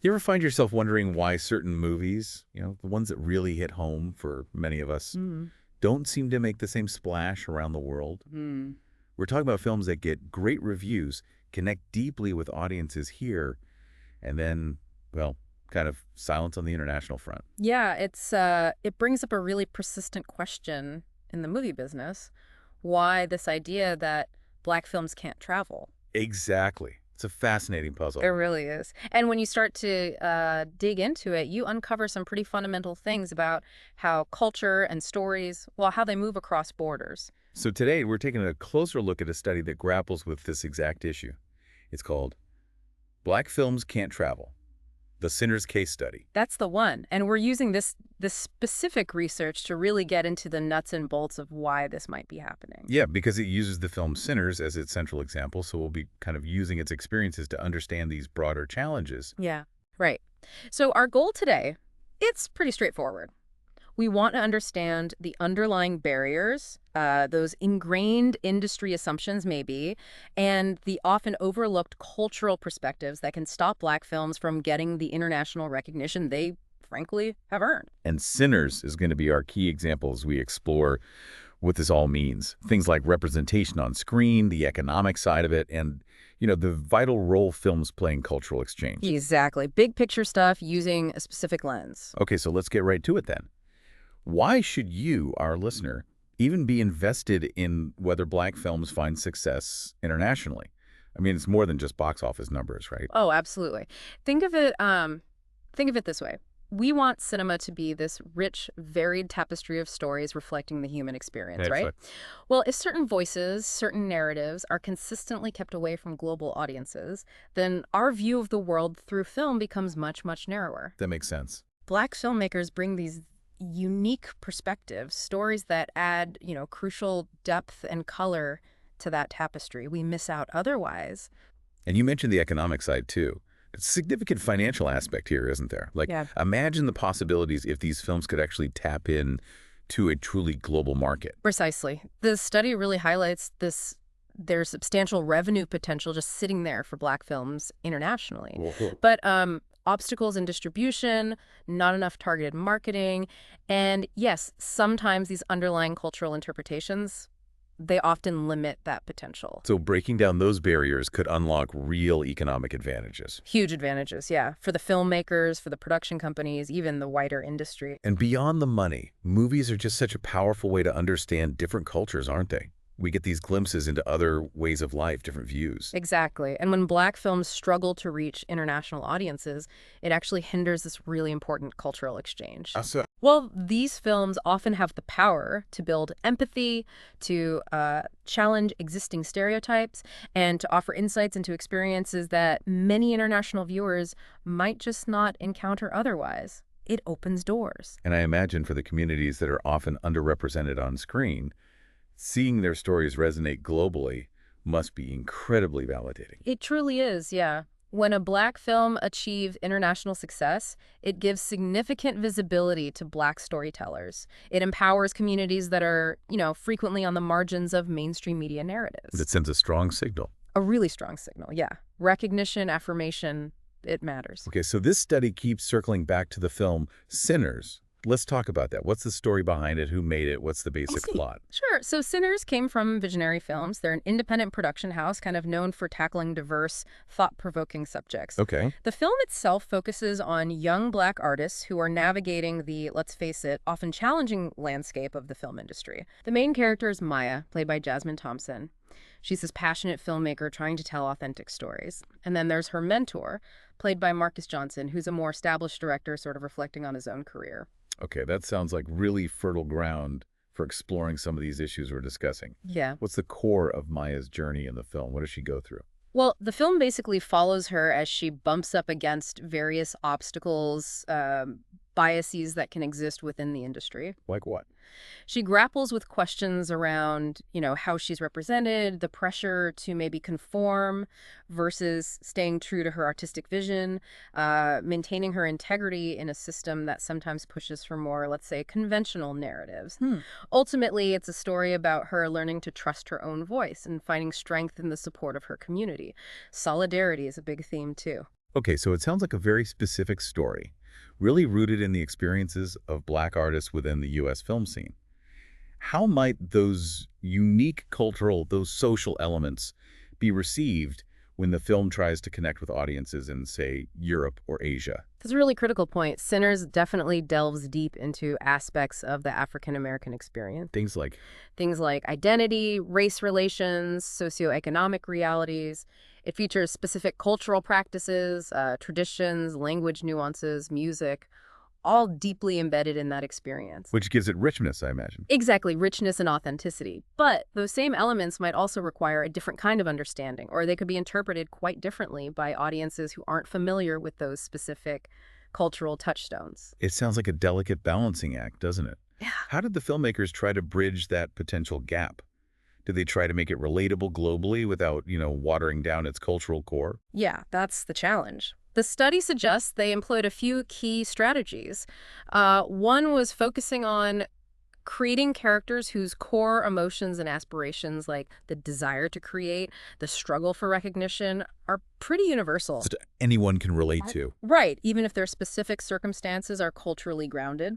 You ever find yourself wondering why certain movies, the ones that really hit home for many of us, Mm. don't seem to make the same splash around the world? Hmm. We're talking about films that get great reviews, connect deeply with audiences here, and then, well, kind of silence on the international front. Yeah, it brings up a really persistent question in the movie business. Why this idea that black films can't travel? Exactly. It's a fascinating It puzzle. really is. And when you start to dig into it, you uncover some pretty fundamental things about how culture and stories, well, how they move across borders. So today, we're taking a closer look at a study that grapples with this exact issue. It's called Black Films Can't Travel, the Sinner's Case Study. That's the one. And we're using this specific research to really get into the nuts and bolts of why this might be happening. Yeah, because it uses the film Sinners as its central example, so we'll be kind of using its experiences to understand these broader challenges. Yeah. Right. So our goal today, it's pretty straightforward. We want to understand the underlying barriers, those ingrained industry assumptions maybe, and the often overlooked cultural perspectives that can stop black films from getting the international recognition they frankly have earned. And Sinners is going to be our key example as we explore what this all means. Things like representation on screen, the economic side of it, and, the vital role films play in cultural exchange. Exactly. Big picture stuff using a specific lens. Okay, so let's get right to it then. Why should you, our listener, even be invested in whether black films find success internationally? I mean, it's more than just box office numbers, right? Oh, absolutely. Think of it think of it this way. We want cinema to be this rich, varied tapestry of stories reflecting the human experience, right? Excellent. Well, if certain voices, certain narratives are consistently kept away from global audiences, then our view of the world through film becomes much, much narrower. That makes sense. Black filmmakers bring these unique perspectives, stories that add, crucial depth and color to that tapestry we miss out otherwise. And you mentioned the economic side, too. It's a significant financial aspect here, isn't there? Like, Yeah. imagine the possibilities if these films could actually tap in to a truly global market. Precisely. The study really highlights this. There's substantial revenue potential just sitting there for black films internationally. Whoa. But obstacles in distribution, not enough targeted marketing, and yes, sometimes these underlying cultural interpretations, they often limit that potential. So breaking down those barriers could unlock real economic advantages. Huge advantages, yeah, for the filmmakers, for the production companies, even the wider industry. And beyond the money, movies are just such a powerful way to understand different cultures, aren't they? We get these glimpses into other ways of life, different views. Exactly. And when black films struggle to reach international audiences, it actually hinders this really important cultural exchange. So, Well, these films often have the power to build empathy, to challenge existing stereotypes, and to offer insights into experiences that many international viewers might just not encounter otherwise. It opens doors. and I imagine for the communities that are often underrepresented on screen, seeing their stories resonate globally must be incredibly validating. It truly is, yeah. When a black film achieves international success, it gives significant visibility to black storytellers. It empowers communities that are, frequently on the margins of mainstream media narratives. That sends a strong signal. A really strong signal, yeah. Recognition, affirmation, it matters. Okay, so this study keeps circling back to the film Sinners. Let's talk about that. What's the story behind it? Who made it? What's the basic plot? Sure. So Sinners came from Visionary Films. They're an independent production house kind of known for tackling diverse, thought-provoking subjects. Okay. The film itself focuses on young black artists who are navigating the, let's face it, often challenging landscape of the film industry. The main character is Maya, played by Jasmine Thompson. She's this passionate filmmaker trying to tell authentic stories. And then there's her mentor, played by Marcus Johnson, who's a more established director sort of reflecting on his own career. Okay, that sounds like really fertile ground for exploring some of these issues we're discussing. Yeah. What's the core of Maya's journey in the film? What does she go through? Well, the film basically follows her as she bumps up against various obstacles, biases that can exist within the industry. Like what? She grapples with questions around, how she's represented, the pressure to maybe conform versus staying true to her artistic vision, maintaining her integrity in a system that sometimes pushes for more, let's say, conventional narratives. Ultimately, it's a story about her learning to trust her own voice and finding strength in the support of her community. Solidarity is a big theme, too. Okay, so it sounds like a very specific story, really rooted in the experiences of Black artists within the U.S. film scene. How might those unique cultural, those social elements be received when the film tries to connect with audiences in, say, Europe or Asia? That's a really critical point. Sinners definitely delves deep into aspects of the African American experience. Things like, Things like identity, race relations, socioeconomic realities. It features specific cultural practices, traditions, language nuances, music, all deeply embedded in that experience. which gives it richness, I imagine. Exactly, richness and authenticity. But those same elements might also require a different kind of understanding, or they could be interpreted quite differently by audiences who aren't familiar with those specific cultural touchstones. It sounds like a delicate balancing act, doesn't it? Yeah. How did the filmmakers try to bridge that potential gap? Did they try to make it relatable globally without, watering down its cultural core? Yeah, that's the challenge. The study suggests they employed a few key strategies. One was focusing on creating characters whose core emotions and aspirations, like the desire to create, the struggle for recognition, are pretty universal. That anyone can relate to. Right, even if their specific circumstances are culturally grounded.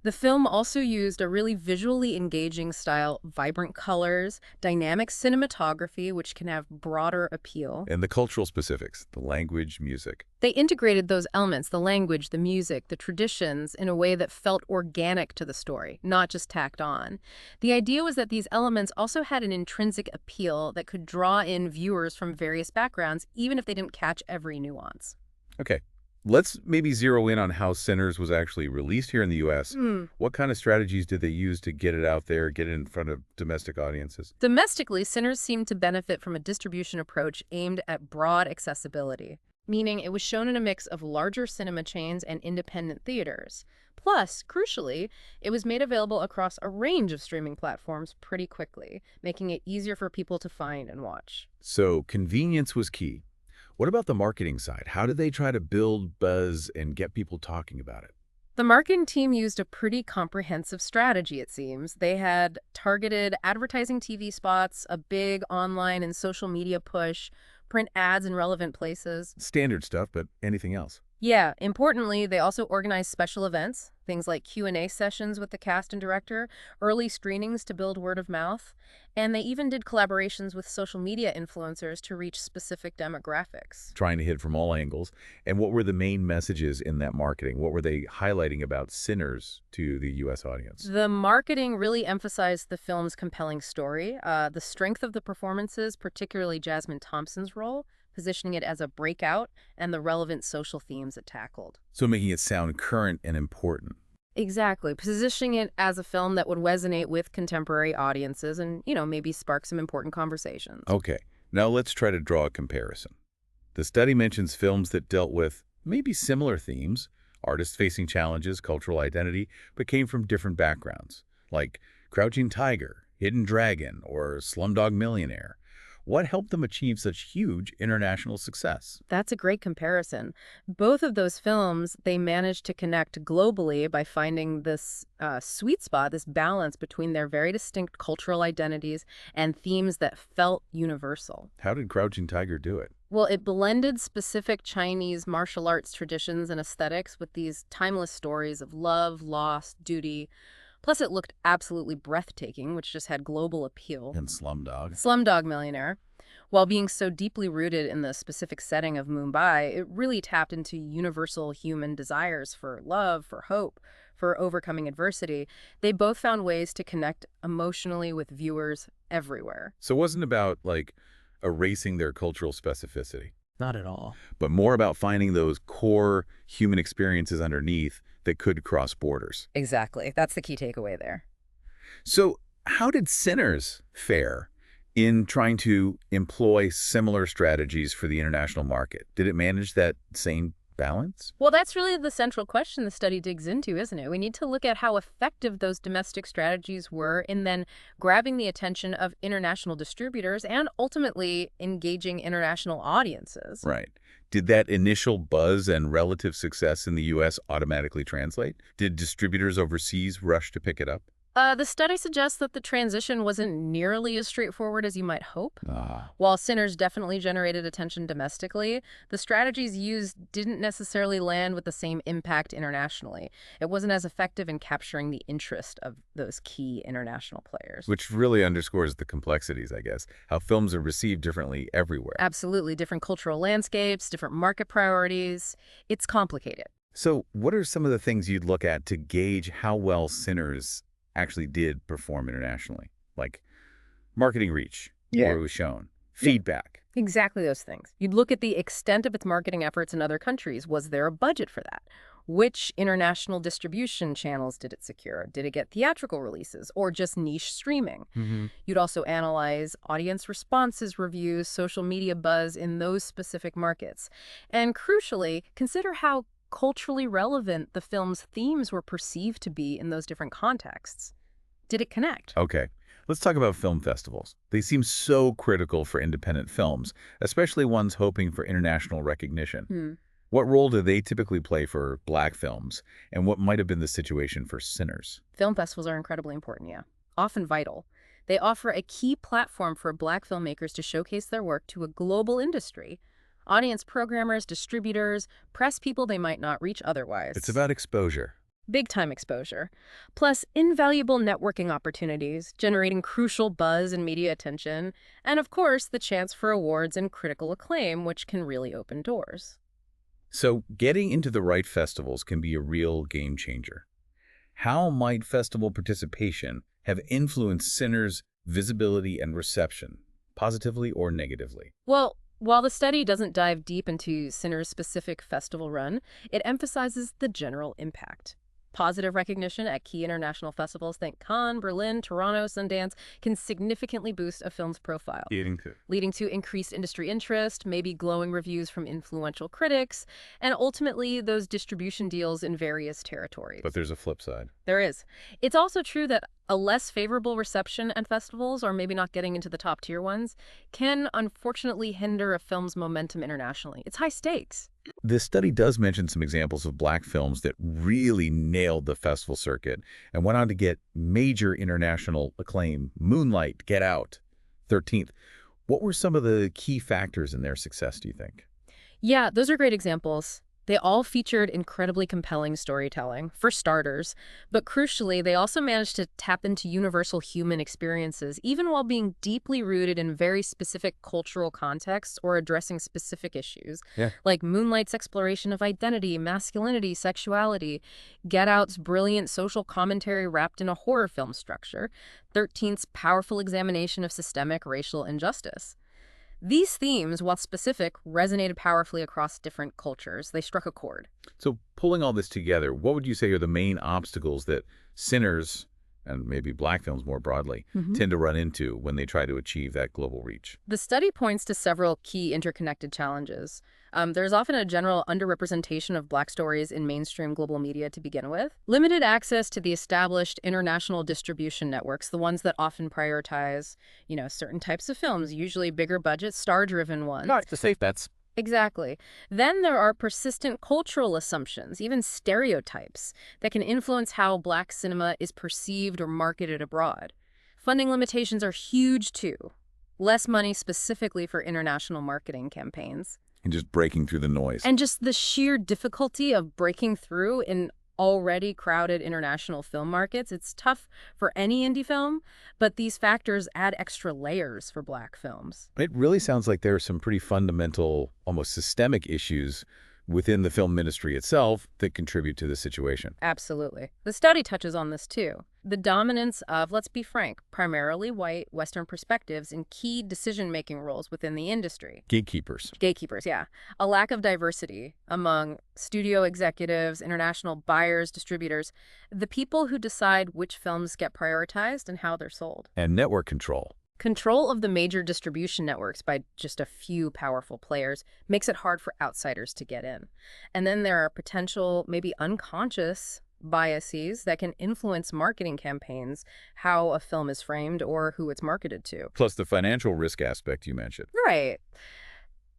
The film also used a really visually engaging style, vibrant colors, dynamic cinematography, which can have broader appeal. And the cultural specifics, the language, music. They integrated those elements, the language, the music, the traditions, in a way that felt organic to the story, not just tacked on. The idea was that these elements also had an intrinsic appeal that could draw in viewers from various backgrounds, even if they didn't catch every nuance. Okay, let's maybe zero in on how Sinners was actually released here in the U.S. What kind of strategies did they use to get it out there, get it in front of domestic audiences? Domestically, Sinners seemed to benefit from a distribution approach aimed at broad accessibility, meaning it was shown in a mix of larger cinema chains and independent theaters. Plus, crucially, it was made available across a range of streaming platforms pretty quickly, making it easier for people to find and watch. So convenience was key. What about the marketing side? How did they try to build buzz and get people talking about it? The marketing team used a pretty comprehensive strategy, it seems. They had targeted advertising TV spots, a big online and social media push, print ads in relevant places. Standard stuff, but anything else? Yeah, importantly, they also organized special events, things like Q&A sessions with the cast and director, early screenings to build word of mouth, and they even did collaborations with social media influencers to reach specific demographics. Trying to hit from all angles. And what were the main messages in that marketing? What were they highlighting about Sinners to the U.S. audience? The marketing really emphasized the film's compelling story, the strength of the performances, particularly Jasmine Thompson's role, positioning it as a breakout, and the relevant social themes it tackled. So making it sound current and important. Exactly. Positioning it as a film that would resonate with contemporary audiences and, maybe spark some important conversations. Okay, now let's try to draw a comparison. The study mentions films that dealt with maybe similar themes, artists facing challenges, cultural identity, but came from different backgrounds, like Crouching Tiger, Hidden Dragon, or Slumdog Millionaire. What helped them achieve such huge international success? That's a great comparison. Both of those films, they managed to connect globally by finding this sweet spot, this balance between their very distinct cultural identities and themes that felt universal. How did Crouching Tiger do it? Well, it blended specific Chinese martial arts traditions and aesthetics with these timeless stories of love, loss, duty. Plus, it looked absolutely breathtaking, which just had global appeal. And Slumdog. Slumdog Millionaire. While being so deeply rooted in the specific setting of Mumbai, it really tapped into universal human desires for love, for hope, for overcoming adversity. They both found ways to connect emotionally with viewers everywhere. So it wasn't about, erasing their cultural specificity, Not at all. but more about finding those core human experiences underneath that could cross borders. Exactly. That's the key takeaway there. So how did Sinners fare in trying to employ similar strategies for the international market? Did it manage that same balance? Well, that's really the central question the study digs into, isn't it? We need to look at how effective those domestic strategies were in then grabbing the attention of international distributors and ultimately engaging international audiences. Right. Did that initial buzz and relative success in the U.S. automatically translate? Did distributors overseas rush to pick it up? The study suggests that the transition wasn't nearly as straightforward as you might hope. Ah, While Sinners definitely generated attention domestically, the strategies used didn't necessarily land with the same impact internationally. It wasn't as effective in capturing the interest of those key international players. which really underscores the complexities, I guess, how films are received differently everywhere. Absolutely, different cultural landscapes, different market priorities. It's complicated. So, what are some of the things you'd look at to gauge how well Sinners actually did perform internationally? Like marketing reach, Yeah. where it was shown, feedback. Exactly those things. You'd look at the extent of its marketing efforts in other countries. Was there a budget for that? Which international distribution channels did it secure? Did it get theatrical releases or just niche streaming? Hmm. You'd also analyze audience responses, reviews, social media buzz in those specific markets. And crucially, consider how culturally relevant the film's themes were perceived to be in those different contexts. Did it connect? Okay, let's talk about film festivals. They seem so critical for independent films, especially ones hoping for international recognition. Hmm. What role do they typically play for Black films, and what might have been the situation for Sinners? Film festivals are incredibly important, yeah. Often vital. They offer a key platform for Black filmmakers to showcase their work to a global industry. Audience programmers, distributors, press people they might not reach otherwise. It's about exposure. Big-time exposure. Plus, invaluable networking opportunities, generating crucial buzz and media attention, and of course, the chance for awards and critical acclaim, which can really open doors. So, getting into the right festivals can be a real game changer. How might festival participation have influenced Sinners' visibility and reception, positively or negatively? Well, while the study doesn't dive deep into Sinner's specific festival run, it emphasizes the general impact. Positive recognition at key international festivals, think Cannes, Berlin, Toronto, Sundance, can significantly boost a film's profile, leading to increased industry interest, maybe glowing reviews from influential critics, and ultimately those distribution deals in various territories. But there's a flip side. There is. It's also true that a less favorable reception at festivals, or maybe not getting into the top tier ones, can unfortunately hinder a film's momentum internationally. It's high stakes. This study does mention some examples of Black films that really nailed the festival circuit and went on to get major international acclaim. Moonlight, Get Out, 13th. What were some of the key factors in their success, do you think? Yeah, those are great examples. They all featured incredibly compelling storytelling, for starters, but crucially, they also managed to tap into universal human experiences, even while being deeply rooted in very specific cultural contexts or addressing specific issues, Yeah. like Moonlight's exploration of identity, masculinity, sexuality, Get Out's brilliant social commentary wrapped in a horror film structure, 13th's powerful examination of systemic racial injustice. These themes, while specific, resonated powerfully across different cultures. They struck a chord. So pulling all this together, what would you say are the main obstacles that Sinners, and maybe Black films more broadly, tend to run into when they try to achieve that global reach? The study points to several key interconnected challenges. There's often a general underrepresentation of Black stories in mainstream global media to begin with. Limited access to the established international distribution networks, the ones that often prioritize, certain types of films, usually bigger budget, star-driven ones. Not the safe bets. Exactly. Then there are persistent cultural assumptions, even stereotypes, that can influence how Black cinema is perceived or marketed abroad. Funding limitations are huge, too. Less money specifically for international marketing campaigns. And just breaking through the noise. And just the sheer difficulty of breaking through in already crowded international film markets. It's tough for any indie film, but these factors add extra layers for Black films. It really sounds like there are some pretty fundamental, almost systemic issues within the film industry itself that contribute to the situation. Absolutely. The study touches on this too. The dominance of, let's be frank, primarily white Western perspectives in key decision-making roles within the industry. Gatekeepers. Gatekeepers, yeah. A lack of diversity among studio executives, international buyers, distributors, the people who decide which films get prioritized and how they're sold. And network control. Control of the major distribution networks by just a few powerful players makes it hard for outsiders to get in. And then there are potential, maybe unconscious, biases that can influence marketing campaigns, how a film is framed, or who it's marketed to. Plus the financial risk aspect you mentioned. Right.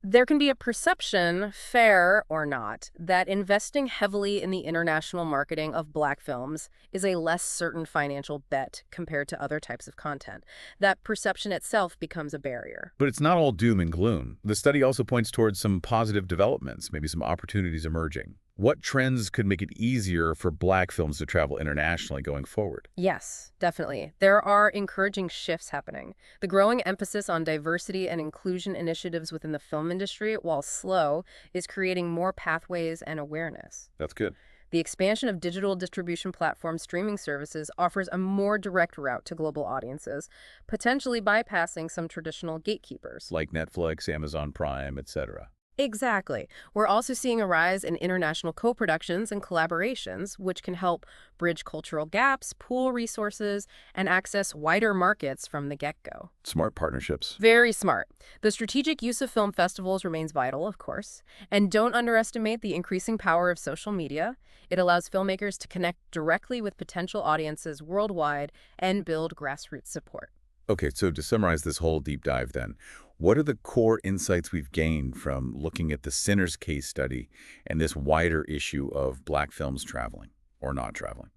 There can be a perception, fair or not, that investing heavily in the international marketing of Black films is a less certain financial bet compared to other types of content. That perception itself becomes a barrier. But it's not all doom and gloom. The study also points towards some positive developments, maybe some opportunities emerging. What trends could make it easier for Black films to travel internationally going forward? Yes, definitely. There are encouraging shifts happening. The growing emphasis on diversity and inclusion initiatives within the film industry, while slow, is creating more pathways and awareness. That's good. The expansion of digital distribution platform streaming services offers a more direct route to global audiences, potentially bypassing some traditional gatekeepers. Like Netflix, Amazon Prime, etc. Exactly. We're also seeing a rise in international co-productions and collaborations, which can help bridge cultural gaps, pool resources, and access wider markets from the get-go. Smart partnerships. Very smart. The strategic use of film festivals remains vital, of course. And don't underestimate the increasing power of social media. It allows filmmakers to connect directly with potential audiences worldwide and build grassroots support. Okay, so to summarize this whole deep dive then, what are the core insights we've gained from looking at the Sinners case study and this wider issue of Black films traveling or not traveling?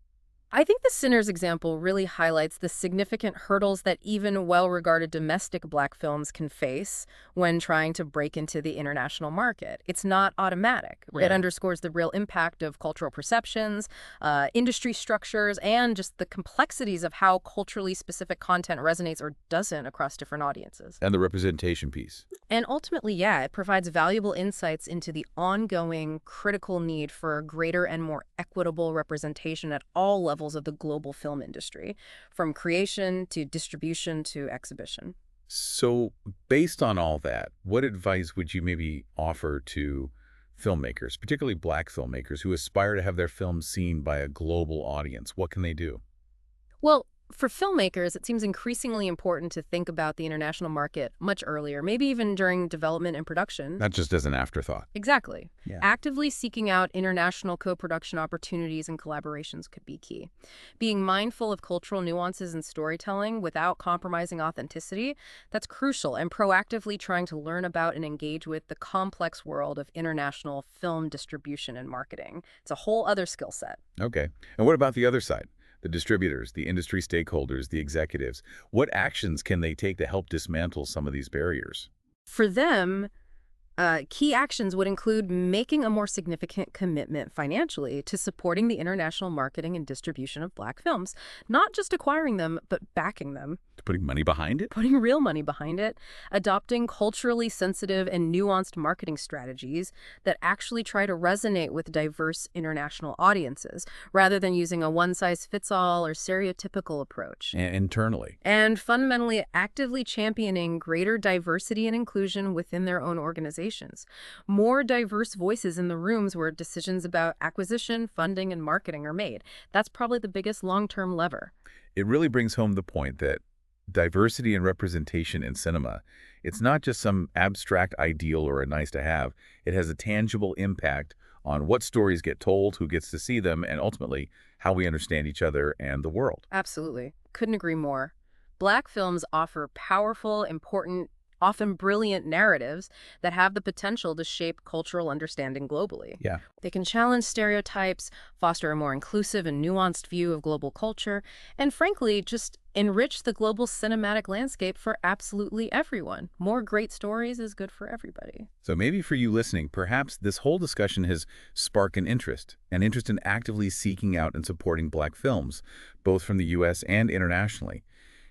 I think the Sinners example really highlights the significant hurdles that even well-regarded domestic Black films can face when trying to break into the international market. It's not automatic. It Right. underscores the real impact of cultural perceptions, industry structures, and just the complexities of how culturally specific content resonates or doesn't across different audiences. And the representation piece. And ultimately, yeah, it provides valuable insights into the ongoing critical need for greater and more equitable representation at all levels of the global film industry, from creation to distribution to exhibition. So based on all that, what advice would you maybe offer to filmmakers, particularly Black filmmakers who aspire to have their films seen by a global audience? What can they do? Well, for filmmakers, it seems increasingly important to think about the international market much earlier, maybe even during development and production. Not just as an afterthought. Exactly. Yeah. Actively seeking out international co-production opportunities and collaborations could be key. Being mindful of cultural nuances in storytelling without compromising authenticity, that's crucial, and proactively trying to learn about and engage with the complex world of international film distribution and marketing. It's a whole other skill set. Okay. And what about the other side? The distributors, the industry stakeholders, the executives. What actions can they take to help dismantle some of these barriers? For them, key actions would include making a more significant commitment financially to supporting the international marketing and distribution of Black films, not just acquiring them, but backing them, Putting money behind it? putting real money behind it, adopting culturally sensitive and nuanced marketing strategies that actually try to resonate with diverse international audiences, rather than using a one-size-fits-all or stereotypical approach. And internally. And fundamentally actively championing greater diversity and inclusion within their own organizations. More diverse voices in the rooms where decisions about acquisition, funding, and marketing are made. That's probably the biggest long-term lever. It really brings home the point that diversity and representation in cinema, it's not just some abstract ideal or a nice to have. It has a tangible impact on what stories get told, who gets to see them, and ultimately how we understand each other and the world. Absolutely. Couldn't agree more. Black films offer powerful, important, often brilliant narratives that have the potential to shape cultural understanding globally. Yeah. They can challenge stereotypes, foster a more inclusive and nuanced view of global culture, and frankly, just enrich the global cinematic landscape for absolutely everyone. More great stories is good for everybody. So maybe for you listening, perhaps this whole discussion has sparked an interest in actively seeking out and supporting Black films, both from the U.S. and internationally.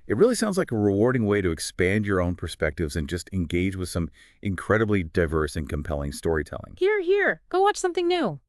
It really sounds like a rewarding way to expand your own perspectives and just engage with some incredibly diverse and compelling storytelling. Here, go watch something new.